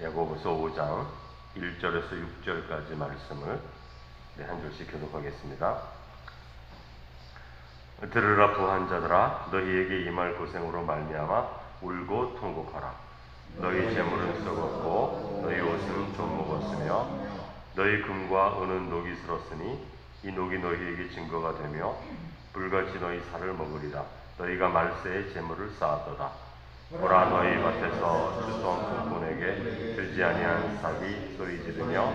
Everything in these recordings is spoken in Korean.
야고보서 5장 1절에서 6절까지 말씀을 한 절씩 교독하겠습니다. 들으라 부한 자들아, 너희에게 임할 고생으로 말미암아 울고 통곡하라. 너희 재물은 썩었고 너희 옷은 좀 먹었으며 너희 금과 은은 녹이 슬었으니 이 녹이 너희에게 증거가 되며 불같이 너희 살을 먹으리라. 너희가 말세에 재물을 쌓았도다. 보라, 너희 밭에서 추수한 품꾼에게 들지 아니한 삭이 소리 지르며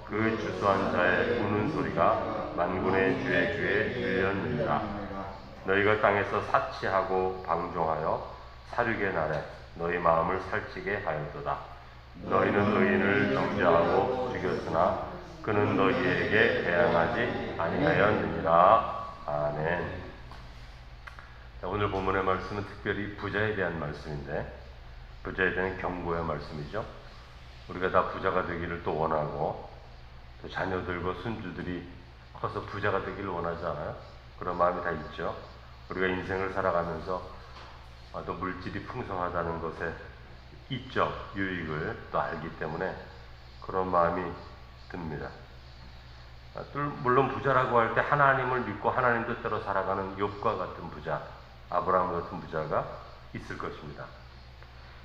그 추수한 자의 우는 소리가 만군의 주의 귀에 들렸느니라. 너희가 땅에서 사치하고 방종하여 살육의 날에 너희 마음을 살찌게 하였도다. 너희는 의인을 정죄하고 죽였으나 그는 너희에게 대항하지 아니하였느니라. 아멘. 오늘 본문의 말씀은 특별히 부자에 대한 말씀인데, 부자에 대한 경고의 말씀이죠. 우리가 다 부자가 되기를 또 원하고, 또 자녀들과 손주들이 커서 부자가 되기를 원하지 않아요? 그런 마음이 다 있죠. 우리가 인생을 살아가면서 또 물질이 풍성하다는 것에 이적 유익을 또 알기 때문에 그런 마음이 듭니다. 물론 부자라고 할 때 하나님을 믿고 하나님 뜻대로 살아가는 욥과 같은 부자, 아브라함 같은 부자가 있을 것입니다.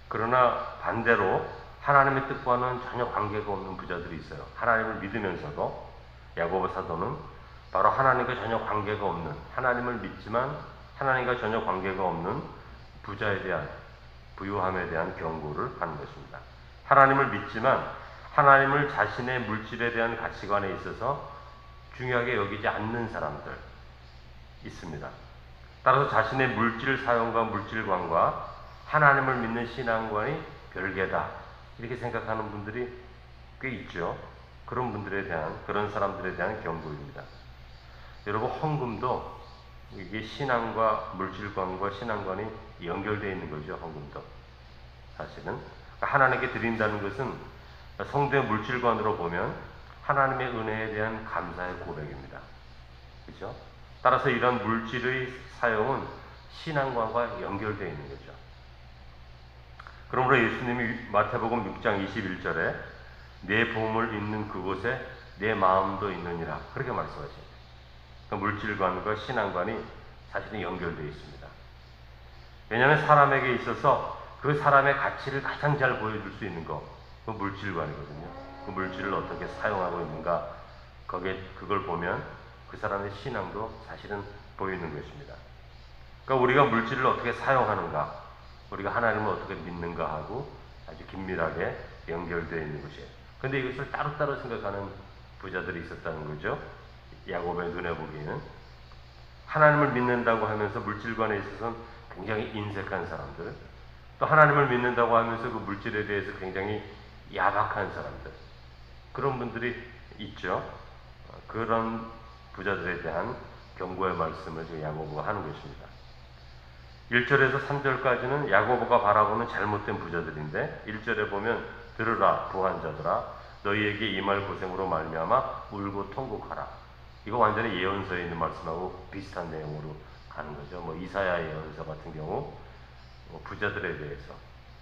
그러나 반대로 하나님의 뜻과는 전혀 관계가 없는 부자들이 있어요. 하나님을 믿으면서도 야고보 사도는 바로 하나님과 전혀 관계가 없는, 하나님을 믿지만 하나님과 전혀 관계가 없는 부자에 대한, 부유함에 대한 경고를 하는 것입니다. 하나님을 믿지만 하나님을 자신의 물질에 대한 가치관에 있어서 중요하게 여기지 않는 사람들 있습니다. 따라서 자신의 물질 사용과 물질관과 하나님을 믿는 신앙관이 별개다, 이렇게 생각하는 분들이 꽤 있죠. 그런 분들에 대한, 그런 사람들에 대한 경고입니다. 여러분, 헌금도 이게 신앙과 물질관과 신앙관이 연결되어 있는 거죠. 헌금도 사실은 하나님께 드린다는 것은 성도의 물질관으로 보면 하나님의 은혜에 대한 감사의 고백입니다. 그렇죠? 따라서 이런 물질의 사용은 신앙관과 연결되어 있는 거죠. 그러므로 예수님이 마태복음 6장 21절에 내 보물 있는 그곳에 내 마음도 있느니라, 그렇게 말씀하십니다. 그러니까 물질관과 신앙관이 사실은 연결되어 있습니다. 왜냐하면 사람에게 있어서 그 사람의 가치를 가장 잘 보여줄 수 있는 거, 그 물질관이거든요. 그 물질을 어떻게 사용하고 있는가, 그걸 보면 그 사람의 신앙도 사실은 보이는 것입니다. 그러니까 우리가 물질을 어떻게 사용하는가, 우리가 하나님을 어떻게 믿는가 하고 아주 긴밀하게 연결되어 있는 것이에요. 그런데 이것을 따로따로 생각하는 부자들이 있었다는 거죠. 야곱의 눈에 보기에는 하나님을 믿는다고 하면서 물질관에 있어서는 굉장히 인색한 사람들, 또 하나님을 믿는다고 하면서 그 물질에 대해서 굉장히 야박한 사람들, 그런 분들이 있죠. 그런 부자들에 대한 경고의 말씀을 지금 야고보가 하는 것입니다. 1절에서 3절까지는 야고보가 바라보는 잘못된 부자들인데, 1절에 보면 들으라 부한 자들아, 너희에게 임할 고생으로 말미암아 울고 통곡하라. 이거 완전히 예언서에 있는 말씀하고 비슷한 내용으로 가는 거죠. 이사야 예언서 같은 경우 부자들에 대해서,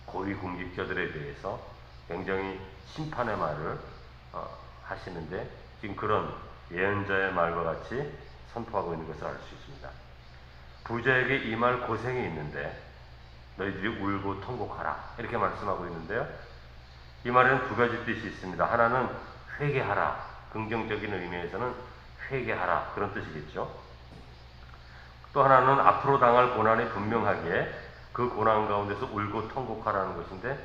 고위공직자들에 대해서 굉장히 심판의 말을 하시는데, 지금 그런 예언자의 말과 같이 선포하고 있는 것을 알 수 있습니다. 부자에게 임할 고생이 있는데 너희들이 울고 통곡하라, 이렇게 말씀하고 있는데요. 이 말에는 두 가지 뜻이 있습니다. 하나는 회개하라, 긍정적인 의미에서는 회개하라, 그런 뜻이겠죠. 또 하나는 앞으로 당할 고난이 분명하기에 그 고난 가운데서 울고 통곡하라는 것인데,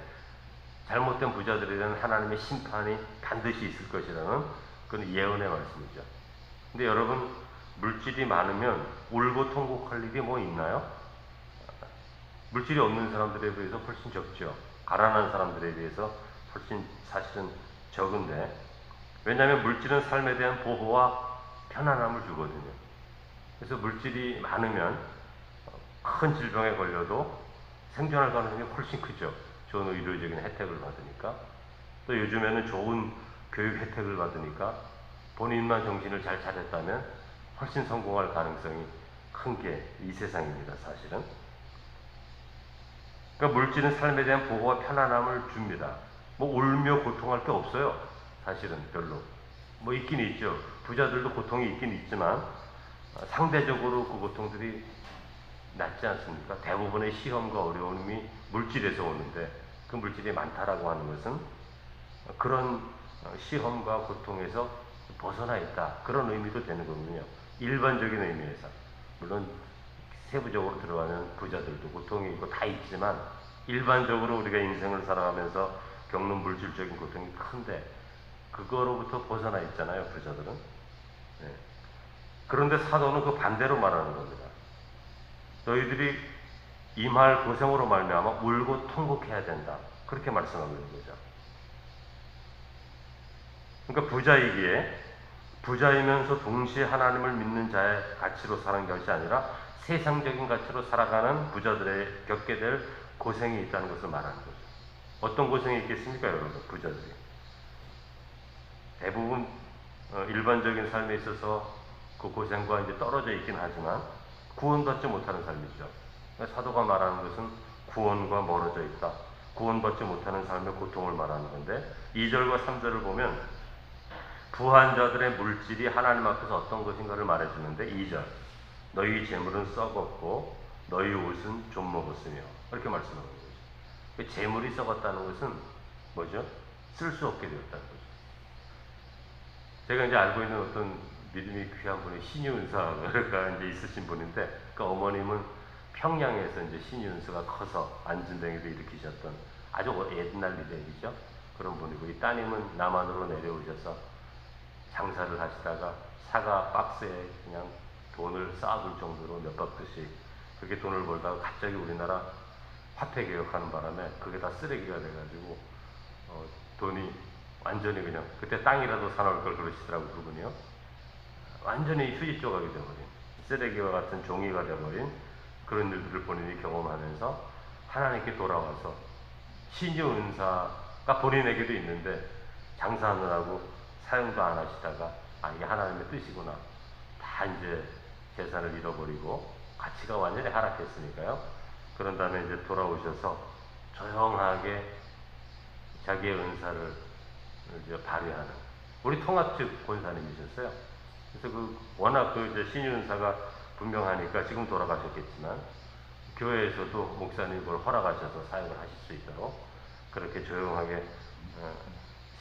잘못된 부자들에 대한 하나님의 심판이 반드시 있을 것이라는 그런 예언의 말씀이죠. 근데 여러분, 물질이 많으면 울고 통곡할 일이 뭐 있나요? 물질이 없는 사람들에 비해서 훨씬 적죠. 가난한 사람들에 비해서 훨씬 사실은 적은데, 왜냐하면 물질은 삶에 대한 보호와 편안함을 주거든요. 그래서 물질이 많으면 큰 질병에 걸려도 생존할 가능성이 훨씬 크죠. 좋은 의료적인 혜택을 받으니까, 또 요즘에는 좋은 교육 혜택을 받으니까 본인만 정신을 잘 차렸다면 훨씬 성공할 가능성이 큰 게 이 세상입니다, 사실은. 그러니까 물질은 삶에 대한 보호와 편안함을 줍니다. 뭐 울며 고통할 게 없어요. 사실은 별로. 뭐 있긴 있죠. 부자들도 고통이 있긴 있지만 상대적으로 그 고통들이 낫지 않습니까? 대부분의 시험과 어려움이 물질에서 오는데 그 물질이 많다라고 하는 것은 그런 시험과 고통에서 벗어나 있다. 그런 의미도 되는 거군요. 일반적인 의미에서. 물론 세부적으로 들어가면 부자들도 고통이 있고 다 있지만 일반적으로 우리가 인생을 살아가면서 겪는 물질적인 고통이 큰데 그거로부터 벗어나 있잖아요. 부자들은. 네. 그런데 사도는 그 반대로 말하는 겁니다. 너희들이 임할 고생으로 말미암아 울고 통곡해야 된다. 그렇게 말씀하고 있는 거죠. 그러니까 부자이면서 동시에 하나님을 믿는 자의 가치로 사는 것이 아니라 세상적인 가치로 살아가는 부자들의 겪게 될 고생이 있다는 것을 말하는 거죠. 어떤 고생이 있겠습니까, 여러분? 부자들이. 대부분 일반적인 삶에 있어서 그 고생과 이제 떨어져 있긴 하지만 구원받지 못하는 삶이죠. 사도가 말하는 것은 구원과 멀어져 있다. 구원받지 못하는 삶의 고통을 말하는 건데 2절과 3절을 보면 부한 자들의 물질이 하나님 앞에서 어떤 것인가를 말해주는데 2절 너희 재물은 썩었고 너희 옷은 좀 먹었으며 이렇게 말씀하는 거죠. 재물이 썩었다는 것은 뭐죠? 쓸 수 없게 되었다는 거죠. 제가 이제 알고 있는 어떤 믿음이 귀한 분이 신유은사가 이제 있으신 분인데 그 어머님은 평양에서 이제 신유은사가 커서 안진뱅이도 일으키셨던 아주 옛날 리더이죠. 그런 분이고 이 따님은 남한으로 내려오셔서 장사를 하시다가 사과 박스에 그냥 돈을 쌓아둘 정도로 몇 박스씩 그렇게 돈을 벌다가 갑자기 우리나라 화폐 개혁하는 바람에 그게 다 쓰레기가 돼가지고 돈이 완전히 그냥 그때 땅이라도 사놓을 걸 그러시더라고 그분이요. 완전히 휴지 조각이 되어버린 쓰레기와 같은 종이가 되어버린 그런 일들을 본인이 경험하면서 하나님께 돌아와서 신유 은사가 본인에게도 있는데 장사하느라고 사용도 안 하시다가 이게 하나님의 뜻이구나. 다 이제 재산을 잃어버리고 가치가 완전히 하락했으니까요. 그런 다음에 이제 돌아오셔서 조용하게 자기의 은사를 이제 발휘하는 우리 통합측 권사님이셨어요. 그래서 워낙 이제 신유 은사가 분명하니까 지금 돌아가셨겠지만 교회에서도 목사님 그걸 허락하셔서 사역을 하실 수 있도록 그렇게 조용하게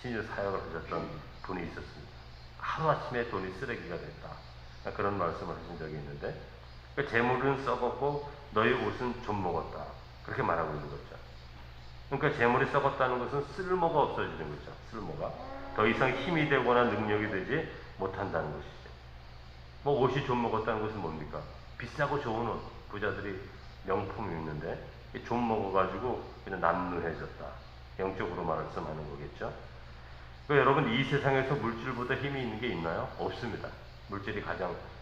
신유 사역을 하셨던 분이 있었습니다. 하루아침에 돈이 쓰레기가 됐다. 그런 말씀을 하신 적이 있는데 재물은 썩었고 너희 옷은 좀 먹었다. 그렇게 말하고 있는 거죠. 그러니까 재물이 썩었다는 것은 쓸모가 없어지는 거죠. 쓸모가. 더 이상 힘이 되거나 능력이 되지 못한다는 것이죠. 뭐 옷이 좀 먹었다는 것은 뭡니까? 비싸고 좋은 옷. 부자들이 명품이 있는데 좀 먹어가지고 그냥 남루해졌다. 영적으로 말씀하는 거겠죠. 그러니까 여러분 이 세상에서 물질보다 힘이 있는 게 있나요? 없습니다.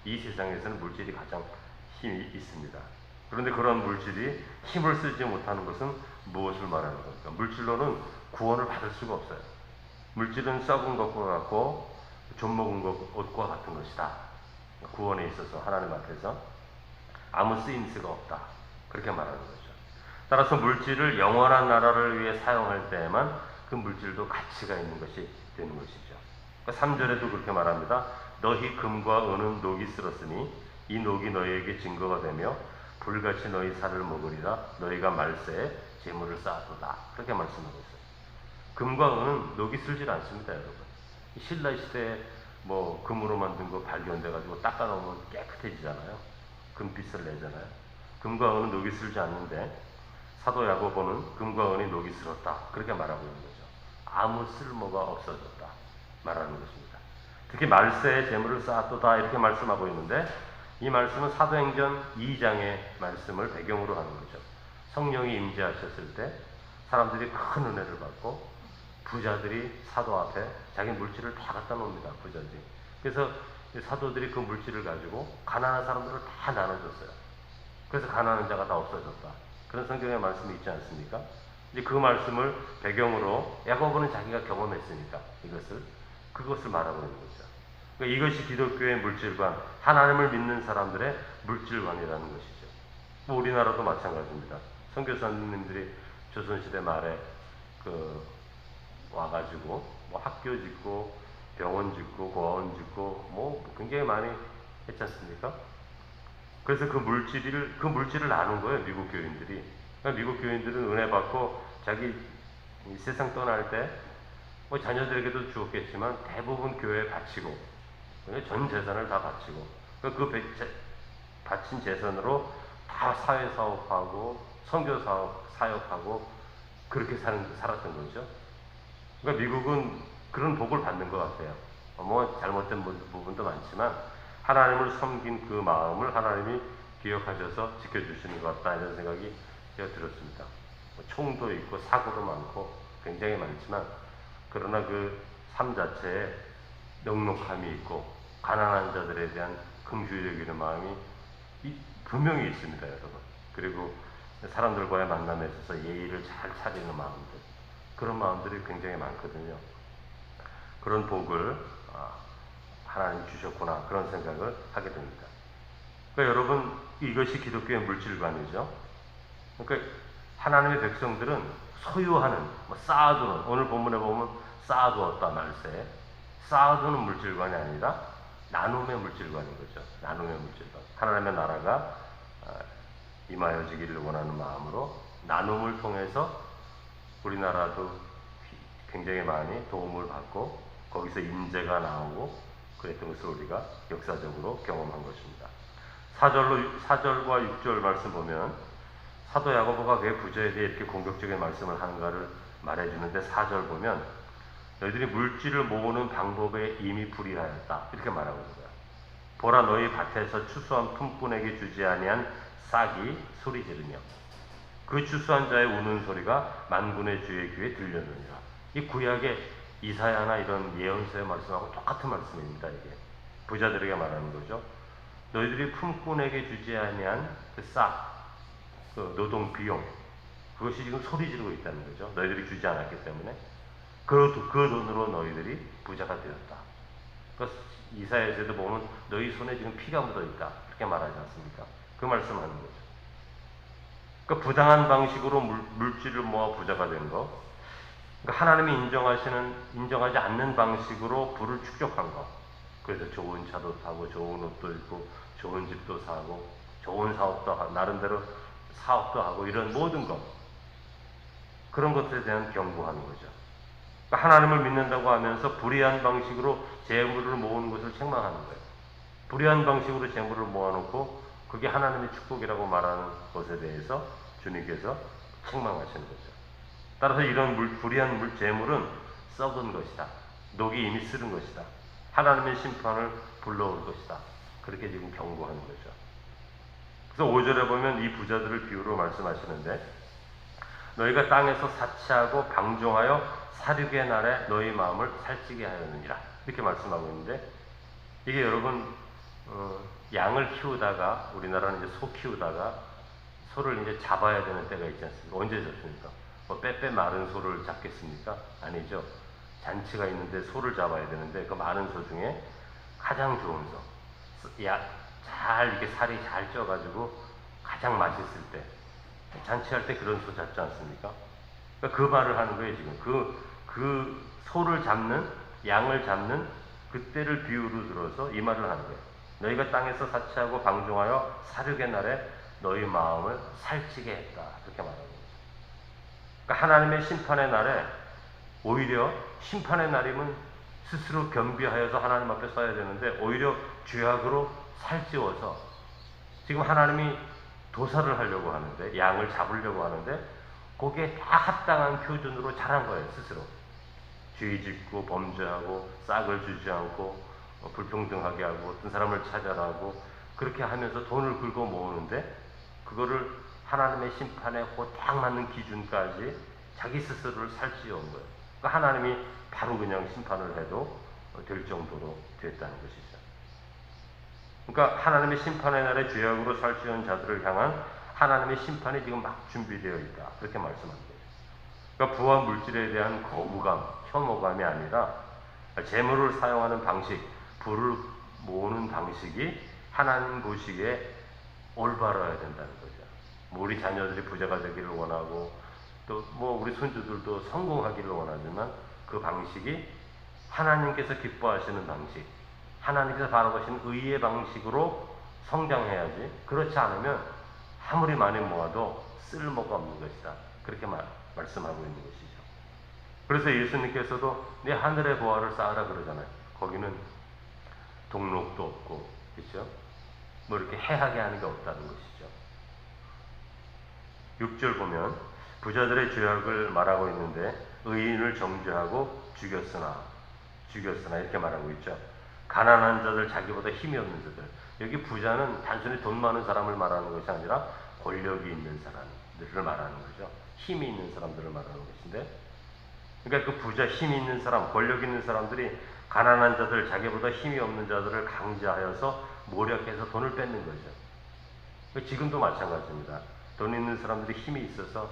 이 세상에서는 물질이 가장 힘이 있습니다. 그런데 그런 물질이 힘을 쓰지 못하는 것은 무엇을 말하는 겁니까? 물질로는 구원을 받을 수가 없어요. 물질은 썩은 것과 같고 좀 먹은 옷과 같은 것이다. 구원에 있어서 하나님 앞에서 아무 쓰임새가 없다. 그렇게 말하는 거죠. 따라서 물질을 영원한 나라를 위해 사용할 때에만 그 물질도 가치가 있는 것이 되는 것이죠. 그러니까 3절에도 그렇게 말합니다. 너희 금과 은은 녹이 쓸었으니 이 녹이 너희에게 증거가 되며 불같이 너희 살을 먹으리라 너희가 말세에 재물을 쌓아두다. 그렇게 말씀하고 있어요. 금과 은은 녹이 쓸질 않습니다, 여러분. 신라 시대에 금으로 만든 거 발견돼가지고 닦아놓으면 깨끗해지잖아요. 금빛을 내잖아요. 금과 은은 녹이 쓸지 않는데 사도 야고보는 금과 은이 녹이 쓸었다. 그렇게 말하고 있는 거죠. 아무 쓸모가 없어졌다. 말하는 것입니다. 특히 말세에 재물을 쌓아두다 이렇게 말씀하고 있는데 이 말씀은 사도행전 2장의 말씀을 배경으로 하는 거죠. 성령이 임재하셨을 때 사람들이 큰 은혜를 받고 부자들이 사도 앞에 자기 물질을 다 갖다 놓습니다. 부자들이. 그래서 사도들이 그 물질을 가지고 가난한 사람들을 다 나눠줬어요. 그래서 가난한 자가 다 없어졌다. 그런 성경의 말씀이 있지 않습니까? 이제 그 말씀을 배경으로 야고보는 자기가 경험했으니까 그것을 말하고 있는 거죠. 그러니까 이것이 기독교의 물질관, 하나님을 믿는 사람들의 물질관이라는 것이죠. 우리나라도 마찬가지입니다. 선교사님들이 조선시대 말에 와가지고 뭐 학교 짓고 병원 짓고 고아원 짓고 뭐 굉장히 많이 했지 않습니까? 그래서 그 물질을 나눈 거예요, 미국 교인들이. 그러니까 미국 교인들은 은혜 받고 자기 이 세상 떠날 때 뭐 자녀들에게도 주었겠지만 대부분 교회에 바치고 전 재산을 다 바치고 바친 재산으로 다 사회 사업하고 선교 사역하고 그렇게 살았던 거죠. 그러니까 미국은 그런 복을 받는 것 같아요. 뭐 잘못된 부분도 많지만 하나님을 섬긴 그 마음을 하나님이 기억하셔서 지켜주시는 것 같다 이런 생각이 제가 들었습니다. 뭐 총도 있고 사고도 많고 굉장히 많지만 그러나 그 삶 자체에 넉넉함이 있고 가난한 자들에 대한 긍휼히 여기는 마음이 분명히 있습니다, 여러분. 그리고 사람들과의 만남에 있어서 예의를 잘 차리는 마음들, 그런 마음들이 굉장히 많거든요. 그런 복을 하나님 주셨구나 그런 생각을 하게 됩니다. 그러니까 여러분 이것이 기독교의 물질관이죠. 그러니까 하나님의 백성들은 소유하는 쌓아두는 오늘 본문에 보면 쌓아두었다 말세 쌓아두는 물질관이 아니라 나눔의 물질관인 거죠. 나눔의 물질관. 하나님의 나라가 임하여지기를 원하는 마음으로 나눔을 통해서 우리나라도 굉장히 많이 도움을 받고 거기서 인재가 나오고 그랬던 것을 우리가 역사적으로 경험한 것입니다. 4절과 6절 말씀 보면 사도 야고보가 왜 부자에 대해 이렇게 공격적인 말씀을 하는가를 말해주는데 4절 보면 너희들이 물질을 모으는 방법에 이미 불의하였다 이렇게 말하고 있어요. 보라 너희 밭에서 추수한 품꾼에게 주지 아니한 싹이 소리 지르며 그 추수한 자의 우는 소리가 만군의 주의 귀에 들렸느니라. 이 구약의 이사야나 이런 예언서의 말씀하고 똑같은 말씀입니다. 이게 부자들에게 말하는 거죠. 너희들이 품꾼에게 주지 아니한 그 싹, 그 노동 비용, 그것이 지금 소리 지르고 있다는 거죠. 너희들이 주지 않았기 때문에 그 돈으로 너희들이 부자가 되었다. 그래서 이사야에서도 보면 너희 손에 지금 피가 묻어 있다 그렇게 말하지 않습니까? 그 말씀하는 거죠. 그러니까 부당한 방식으로 물질을 모아 부자가 된 거, 그러니까 하나님이 인정하지 않는 방식으로 부를 축적한 거. 그래서 좋은 차도 사고, 좋은 옷도 입고, 좋은 집도 사고, 좋은 사업도 하고, 나름대로 사업도 하고, 이런 모든 것. 그런 것에 대한 경고하는 거죠. 그러니까 하나님을 믿는다고 하면서 불의한 방식으로 재물을 모으는 것을 책망하는 거예요. 불의한 방식으로 재물을 모아놓고, 그게 하나님의 축복이라고 말하는 것에 대해서 주님께서 책망하시는 거죠. 따라서 이런 불의한 재물은 썩은 것이다. 녹이 이미 쓰른 것이다. 하나님의 심판을 불러올 것이다. 그렇게 지금 경고하는 거죠. 그래서 5절에 보면 이 부자들을 비유로 말씀하시는데 너희가 땅에서 사치하고 방종하여 사륙의 날에 너희 마음을 살찌게 하였느니라. 이렇게 말씀하고 있는데 이게 여러분 양을 키우다가 우리나라는 이제 소 키우다가 소를 이제 잡아야 되는 때가 있지 않습니까? 언제 잡습니까? 뭐 빼빼 마른 소를 잡겠습니까? 아니죠. 잔치가 있는데 소를 잡아야 되는데 그 마른 소 중에 가장 좋은 소, 잘 이렇게 살이 잘 쪄가지고 가장 맛있을 때 잔치할 때 그런 소 잡지 않습니까? 그러니까 그 말을 하는 거예요 지금. 그 소를 잡는 양을 잡는 그때를 비유로 들어서 이 말을 하는 거예요. 너희가 땅에서 사치하고 방종하여 사륙의 날에 너희 마음을 살찌게 했다. 그렇게 말하는 거죠. 그러니까 하나님의 심판의 날에 오히려 심판의 날이면 스스로 겸비하여서 하나님 앞에 서야 되는데 오히려 죄악으로 살찌워서 지금 하나님이 도살을 하려고 하는데 양을 잡으려고 하는데 거기에 다 합당한 표준으로 잘한 거예요. 스스로 죄 짓고 범죄하고 싹을 주지 않고 불평등하게 하고 어떤 사람을 차별하고 그렇게 하면서 돈을 긁어 모으는데 그거를 하나님의 심판에 딱 맞는 기준까지 자기 스스로를 살찌워온 거예요. 그러니까 하나님이 바로 그냥 심판을 해도 될 정도로 됐다는 것이죠. 그러니까 하나님의 심판의 날에 죄악으로 살찌운 자들을 향한 하나님의 심판이 지금 막 준비되어 있다. 그렇게 말씀한 거예요. 그러니까 부와 물질에 대한 거부감, 혐오감이 아니라 재물을 사용하는 방식, 부를 모으는 방식이 하나님 보시기에 올바라야 된다는 거죠. 뭐 우리 자녀들이 부자가 되기를 원하고 또 뭐 우리 손주들도 성공하기를 원하지만 그 방식이 하나님께서 기뻐하시는 방식, 하나님께서 바라보시는 의의 방식으로 성장해야지, 그렇지 않으면 아무리 많이 모아도 쓸모가 없는 것이다. 그렇게 말씀하고 있는 것이죠. 그래서 예수님께서도 내 하늘의 보화를 쌓으라 그러잖아요. 거기는 동록도 없고, 그렇죠? 뭐 이렇게 해하게 하는 게 없다는 것이죠. 6절 보면 부자들의 죄악을 말하고 있는데 의인을 정죄하고 죽였으나 이렇게 말하고 있죠. 가난한 자들, 자기보다 힘이 없는 자들. 여기 부자는 단순히 돈 많은 사람을 말하는 것이 아니라 권력이 있는 사람들을 말하는 거죠. 힘이 있는 사람들을 말하는 것인데, 그러니까 그 부자, 힘이 있는 사람, 권력 있는 사람들이 가난한 자들, 자기보다 힘이 없는 자들을 강제하여서 모략해서 돈을 뺏는 거죠. 지금도 마찬가지입니다. 돈 있는 사람들이 힘이 있어서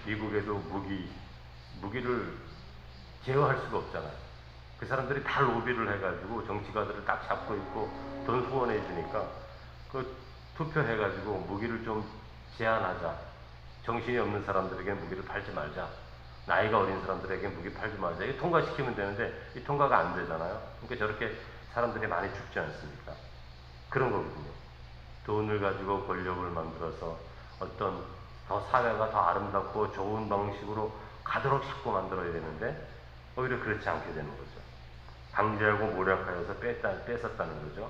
미국에도 무기를 제어할 수가 없잖아요. 그 사람들이 다 로비를 해가지고 정치가들을 딱 잡고 있고 돈 후원해 주니까 그 투표해가지고 무기를 좀 제한하자. 정신이 없는 사람들에게 무기를 팔지 말자. 나이가 어린 사람들에게 무기 팔지 말자. 이게 통과시키면 되는데 이 통과가 안 되잖아요. 그러니까 저렇게 사람들이 많이 죽지 않습니까? 그런 거거든요. 돈을 가지고 권력을 만들어서 어떤 더 사회가 더 아름답고 좋은 방식으로 가도록 자꾸 만들어야 되는데 오히려 그렇지 않게 되는 거죠. 강제하고 모략하여서 뺏었다는 거죠.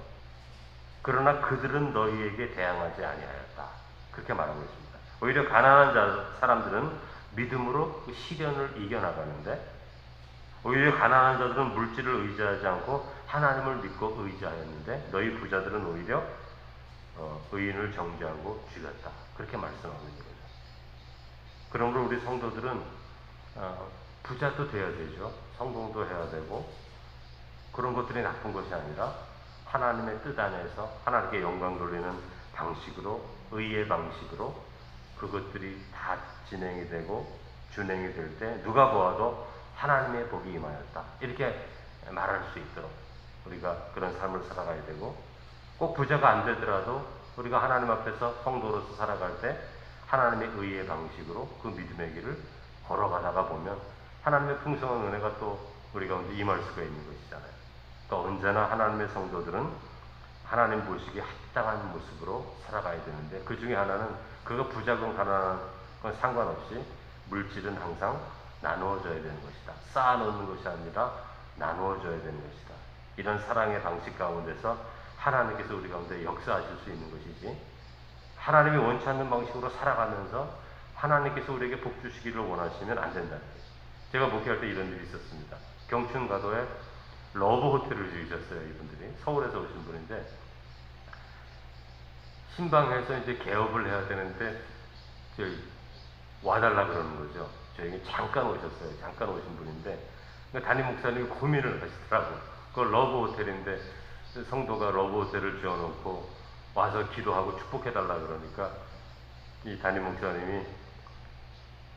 그러나 그들은 너희에게 대항하지 아니하였다. 그렇게 말하고 있습니다. 오히려 가난한 사람들은 믿음으로 그 시련을 이겨나가는데, 오히려 가난한 자들은 물질을 의지하지 않고 하나님을 믿고 의지하였는데 너희 부자들은 오히려 의인을 정죄하고 죽였다. 그렇게 말씀하고 있는 거죠. 그러므로 우리 성도들은 부자도 되어야 되죠. 성공도 해야 되고, 그런 것들이 나쁜 것이 아니라 하나님의 뜻 안에서 하나님께 영광 돌리는 방식으로, 의의 방식으로 그것들이 다 진행이 되고 준행이 될 때 누가 보아도 하나님의 복이 임하였다. 이렇게 말할 수 있도록 우리가 그런 삶을 살아가야 되고, 꼭 부자가 안 되더라도 우리가 하나님 앞에서 성도로서 살아갈 때 하나님의 의의 방식으로 그 믿음의 길을 걸어가다가 보면 하나님의 풍성한 은혜가 또 우리 가운데 임할 수가 있는 것이잖아요. 또 언제나 하나님의 성도들은 하나님 보시기에 합당한 모습으로 살아가야 되는데, 그 중에 하나는 그가 부자건 가난한 건 상관없이 물질은 항상 나누어져야 되는 것이다. 쌓아놓는 것이 아니라 나누어져야 되는 것이다. 이런 사랑의 방식 가운데서 하나님께서 우리 가운데 역사하실 수 있는 것이지, 하나님이 원치 않는 방식으로 살아가면서 하나님께서 우리에게 복 주시기를 원하시면 안 된다는 거예요. 제가 목회할 때 이런 일이 있었습니다. 경춘가도에 러브 호텔을 지으셨어요. 이분들이 서울에서 오신 분인데, 신방에서 이제 개업을 해야 되는데 와달라 그러는 거죠. 저에게 잠깐 오셨어요. 잠깐 오신 분인데, 그러니까 담임 목사님이 고민을 하시더라고요. 그 러브 호텔인데 성도가 러브 호텔을 지어놓고 와서 기도하고 축복해달라 그러니까 이 담임 목사님이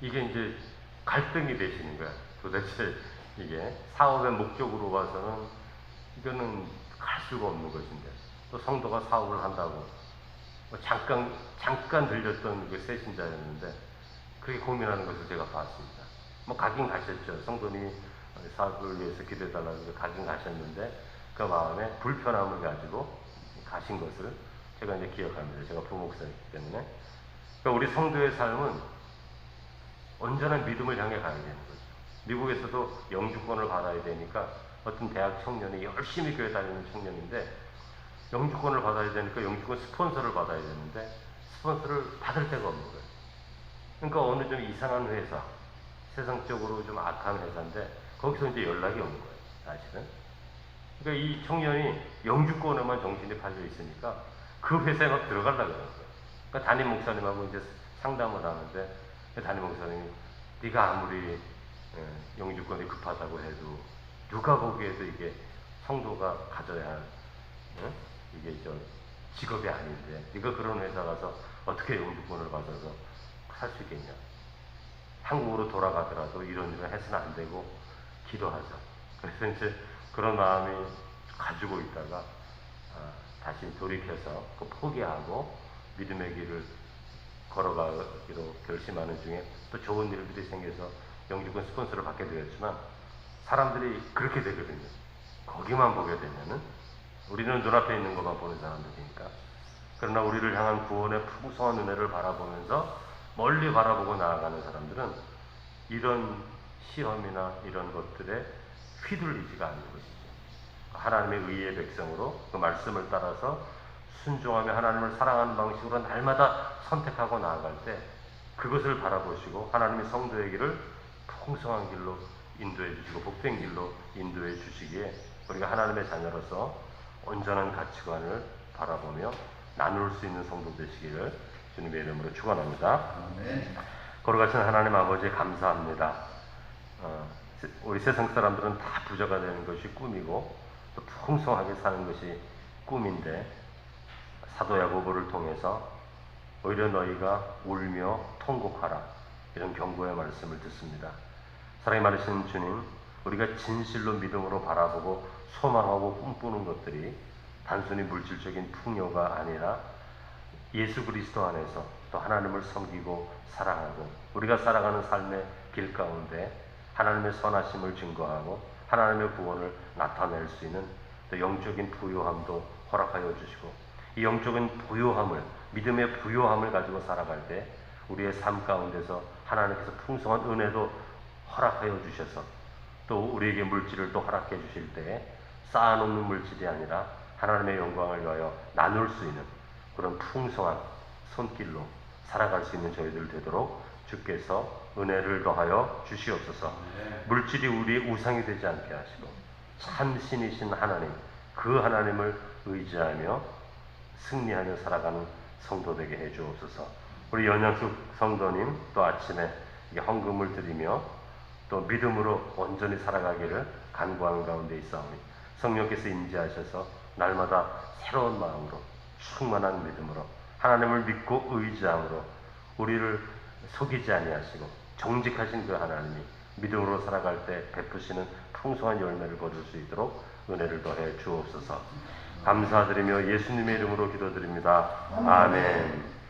이게 이제 갈등이 되시는 거야. 도대체 이게 사업의 목적으로 봐서는 이거는 갈 수가 없는 것인데, 또 성도가 사업을 한다고 잠깐 들렸던 그 새신자였는데 그렇게 고민하는 것을 제가 봤습니다. 뭐 가긴 가셨죠. 성도님이 사업을 위해서 기도해달라고 가긴 가셨는데 그 마음에 불편함을 가지고 가신 것을 제가 이제 기억합니다. 제가 부목사이기 때문에. 그러니까 우리 성도의 삶은 온전한 믿음을 향해 가야 되는 거죠. 미국에서도 영주권을 받아야 되니까 어떤 대학 청년이 열심히 교회 다니는 청년인데 영주권을 받아야 되니까 영주권 스폰서를 받아야 되는데 스폰서를 받을 데가 없는 거예요. 그러니까 어느 좀 이상한 회사, 세상적으로 좀 악한 회사인데 거기서 이제 연락이 오는 거예요. 사실은. 그러니까 이 청년이 영주권에만 정신이 팔려 있으니까 그 회사에 막 들어가려고 그러는 거예요. 그러니까 담임 목사님하고 이제 상담을 하는데 담임 목사님이 네가 아무리 영주권이 급하다고 해도 누가 보기에도 이게 성도가 가져야 할 이게 직업이 아닌데 네가 그런 회사 가서 어떻게 영주권을 받아서 살 수 있겠냐. 한국으로 돌아가더라도 이런 일은 해서는 안 되고 기도하자. 그래서 이제 그런 마음이 가지고 있다가 다시 돌이켜서 그 포기하고 믿음의 길을 걸어가기로 결심하는 중에 또 좋은 일들이 생겨서 영주권 스폰서를 받게 되었지만 사람들이 그렇게 되거든요. 거기만 보게 되면은 우리는 눈앞에 있는 것만 보는 사람들이니까. 그러나 우리를 향한 구원의 풍성한 은혜를 바라보면서 멀리 바라보고 나아가는 사람들은 이런 시험이나 이런 것들에 휘둘리지가 않는 것이죠. 하나님의 의의 백성으로 그 말씀을 따라서 순종하며 하나님을 사랑하는 방식으로 날마다 선택하고 나아갈 때 그것을 바라보시고 하나님의 성도의 길을 풍성한 길로 인도해 주시고 복된 길로 인도해 주시기에 우리가 하나님의 자녀로서 온전한 가치관을 바라보며 나눌 수 있는 성도 되시기를 주님의 이름으로 축원합니다. 거룩하신 하나님 아버지 감사합니다. 우리 세상 사람들은 다 부자가 되는 것이 꿈이고 또 풍성하게 사는 것이 꿈인데 사도 야고보를 통해서 오히려 너희가 울며 통곡하라 이런 경고의 말씀을 듣습니다. 사랑이 많으신 주님, 우리가 진실로 믿음으로 바라보고 소망하고 꿈꾸는 것들이 단순히 물질적인 풍요가 아니라 예수 그리스도 안에서 또 하나님을 섬기고 사랑하고 우리가 살아가는 삶의 길 가운데 하나님의 선하심을 증거하고 하나님의 구원을 나타낼 수 있는 또 영적인 부요함도 허락하여 주시고 이 영적인 부요함을 믿음의 부요함을 가지고 살아갈 때 우리의 삶 가운데서 하나님께서 풍성한 은혜도 허락하여 주셔서 또 우리에게 물질을 또 허락해 주실 때에 쌓아놓는 물질이 아니라 하나님의 영광을 위하여 나눌 수 있는 그런 풍성한 손길로 살아갈 수 있는 저희들 되도록 주께서 은혜를 더하여 주시옵소서. 물질이 우리의 우상이 되지 않게 하시고 참 신이신 하나님, 그 하나님을 의지하며 승리하며 살아가는 성도 되게 해 주옵소서. 우리 연양숙 성도님 또 아침에 헌금을 드리며 또 믿음으로 온전히 살아가기를 간구하는 가운데 있사오니 성령께서 임재하셔서 날마다 새로운 마음으로 충만한 믿음으로 하나님을 믿고 의지함으로 우리를 속이지 아니하시고 정직하신 그 하나님이 믿음으로 살아갈 때 베푸시는 풍성한 열매를 거둘 수 있도록 은혜를 더해 주옵소서. 감사드리며 예수님의 이름으로 기도드립니다. 아멘.